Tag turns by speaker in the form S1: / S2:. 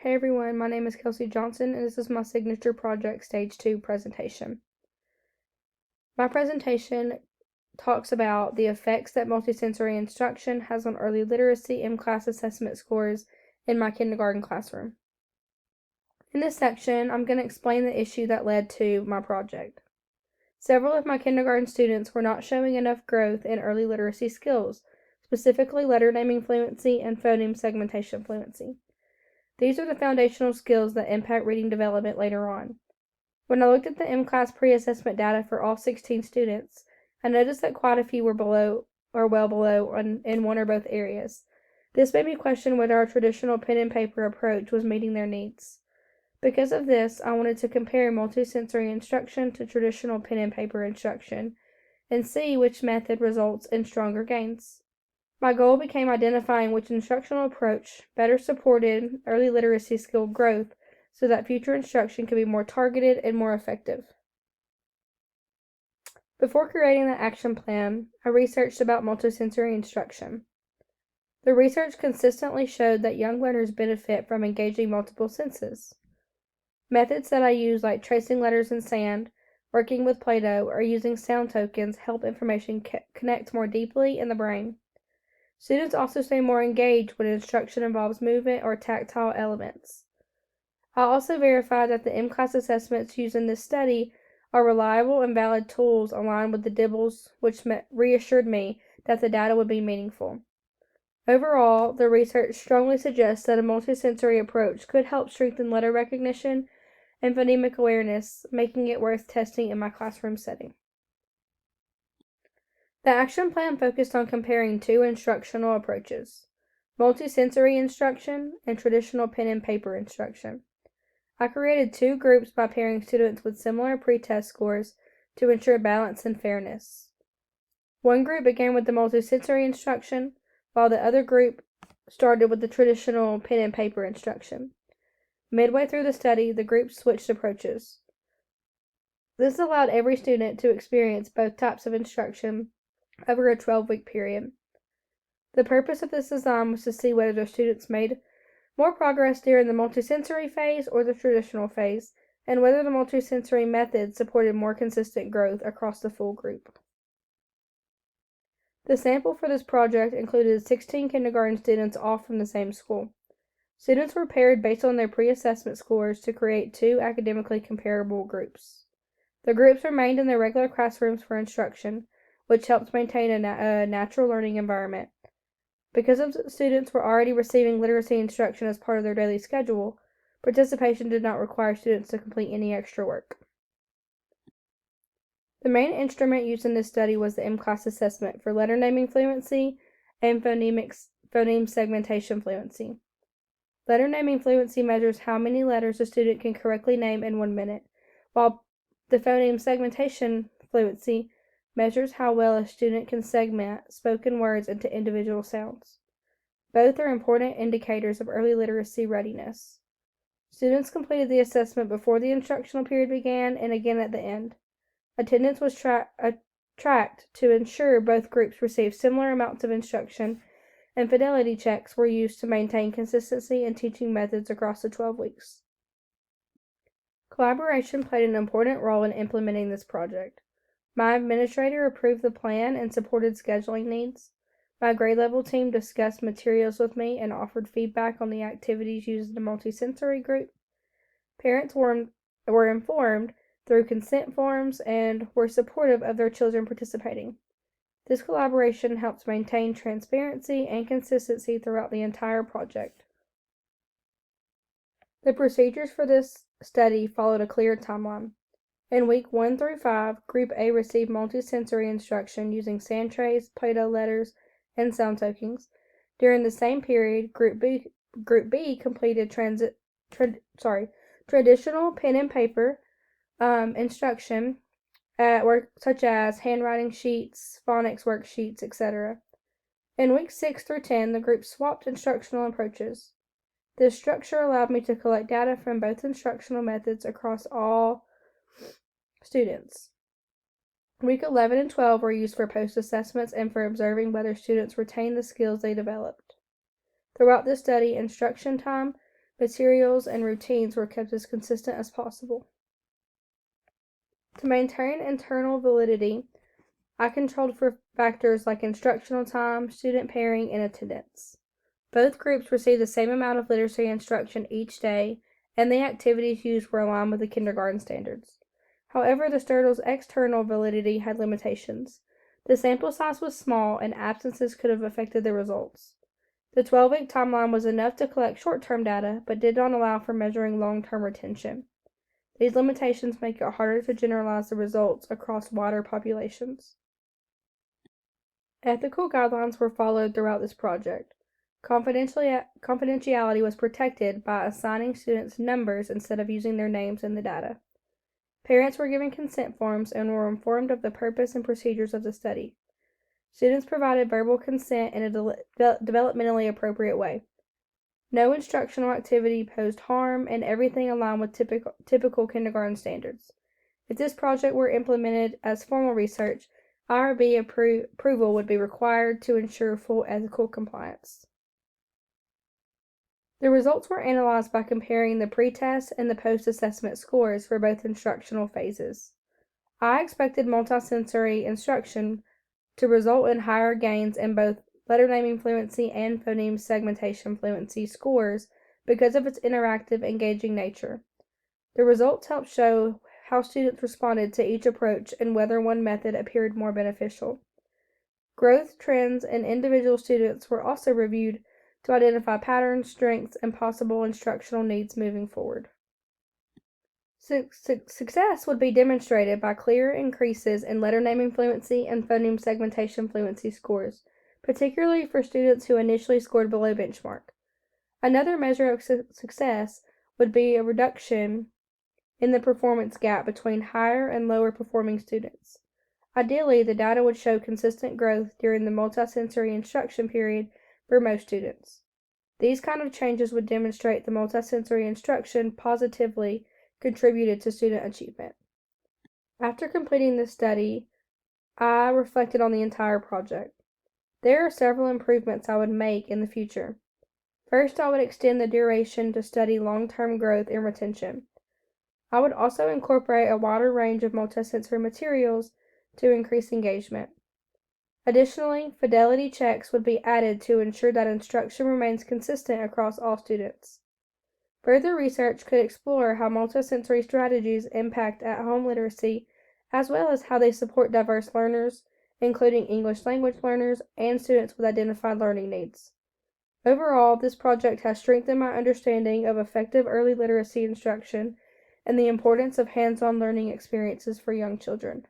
S1: Hey everyone, my name is Kelsey Johnson and this is my signature project Stage 2 presentation. My presentation talks about the effects that multisensory instruction has on early literacy and class assessment scores in my kindergarten classroom. In this section, I'm going to explain the issue that led to my project. Several of my kindergarten students were not showing enough growth in early literacy skills, specifically letter naming fluency and phoneme segmentation fluency. These are the foundational skills that impact reading development later on. When I looked at the M-Class pre-assessment data for all 16 students, I noticed that quite a few were below or well below in one or both areas. This made me question whether our traditional pen and paper approach was meeting their needs. Because of this, I wanted to compare multisensory instruction to traditional pen and paper instruction and see which method results in stronger gains. My goal became identifying which instructional approach better supported early literacy skill growth so that future instruction could be more targeted and more effective. Before creating the action plan, I researched about multisensory instruction. The research consistently showed that young learners benefit from engaging multiple senses. Methods that I use, like tracing letters in sand, working with Play-Doh, or using sound tokens, help information connect more deeply in the brain. Students also stay more engaged when instruction involves movement or tactile elements. I also verified that the M-Class assessments used in this study are reliable and valid tools aligned with the DIBELS, which reassured me that the data would be meaningful. Overall, the research strongly suggests that a multisensory approach could help strengthen letter recognition and phonemic awareness, making it worth testing in my classroom setting. The action plan focused on comparing two instructional approaches: multisensory instruction and traditional pen and paper instruction. I created two groups by pairing students with similar pre-test scores to ensure balance and fairness. One group began with the multisensory instruction, while the other group started with the traditional pen and paper instruction. Midway through the study, the groups switched approaches. This allowed every student to experience both types of instruction over a 12-week period. The purpose of this design was to see whether the students made more progress during the multisensory phase or the traditional phase, and whether the multisensory method supported more consistent growth across the full group. The sample for this project included 16 kindergarten students, all from the same school. Students were paired based on their pre-assessment scores to create two academically comparable groups. The groups remained in their regular classrooms for instruction, which helped maintain a natural learning environment. Because the students were already receiving literacy instruction as part of their daily schedule, participation did not require students to complete any extra work. The main instrument used in this study was the M-Class assessment for letter naming fluency and phoneme segmentation fluency. Letter naming fluency measures how many letters a student can correctly name in 1 minute, while the phoneme segmentation fluency measures how well a student can segment spoken words into individual sounds. Both are important indicators of early literacy readiness. Students completed the assessment before the instructional period began and again at the end. Attendance was tracked to ensure both groups received similar amounts of instruction, and fidelity checks were used to maintain consistency in teaching methods across the 12 weeks. Collaboration played an important role in implementing this project. My administrator approved the plan and supported scheduling needs. My grade level team discussed materials with me and offered feedback on the activities used in the multisensory group. Parents were informed through consent forms and were supportive of their children participating. This collaboration helps maintain transparency and consistency throughout the entire project. The procedures for this study followed a clear timeline. In week 1 through 5, Group A received multisensory instruction using sand trays, Play-Doh letters, and sound tokens. During the same period, Group B completed traditional pen and paper instruction at work, such as handwriting sheets, phonics worksheets, etc. In weeks 6 through 10, the group swapped instructional approaches. This structure allowed me to collect data from both instructional methods across all students. Week 11 and 12 were used for post-assessments and for observing whether students retained the skills they developed. Throughout this study, instruction time materials, and routines were kept as consistent as possible. To maintain internal validity, I controlled for factors like instructional time, student pairing, and attendance. Both groups received the same amount of literacy instruction each day, and the activities used were aligned with the kindergarten standards. However, the Sturtle's external validity had limitations. The sample size was small, and absences could have affected the results. The 12-week timeline was enough to collect short-term data, but did not allow for measuring long-term retention. These limitations make it harder to generalize the results across wider populations. Ethical guidelines were followed throughout this project. Confidentiality was protected by assigning students numbers instead of using their names in the data. Parents were given consent forms and were informed of the purpose and procedures of the study. Students provided verbal consent in a developmentally appropriate way. No instructional activity posed harm, and everything aligned with typical kindergarten standards. If this project were implemented as formal research, IRB approval would be required to ensure full ethical compliance. The results were analyzed by comparing the pretest and the post-assessment scores for both instructional phases. I expected multisensory instruction to result in higher gains in both letter naming fluency and phoneme segmentation fluency scores because of its interactive, engaging nature. The results helped show how students responded to each approach and whether one method appeared more beneficial. Growth trends in individual students were also reviewed to identify patterns, strengths, and possible instructional needs moving forward. Success would be demonstrated by clear increases in letter naming fluency and phoneme segmentation fluency scores, particularly for students who initially scored below benchmark. Another measure of success would be a reduction in the performance gap between higher and lower performing students. Ideally, the data would show consistent growth during the multisensory instruction period for most students. These kind of changes would demonstrate the multisensory instruction positively contributed to student achievement. After completing this study, I reflected on the entire project. There are several improvements I would make in the future. First, I would extend the duration to study long-term growth and retention. I would also incorporate a wider range of multisensory materials to increase engagement. Additionally, fidelity checks would be added to ensure that instruction remains consistent across all students. Further research could explore how multisensory strategies impact at-home literacy, as well as how they support diverse learners, including English language learners and students with identified learning needs. Overall, this project has strengthened my understanding of effective early literacy instruction and the importance of hands-on learning experiences for young children.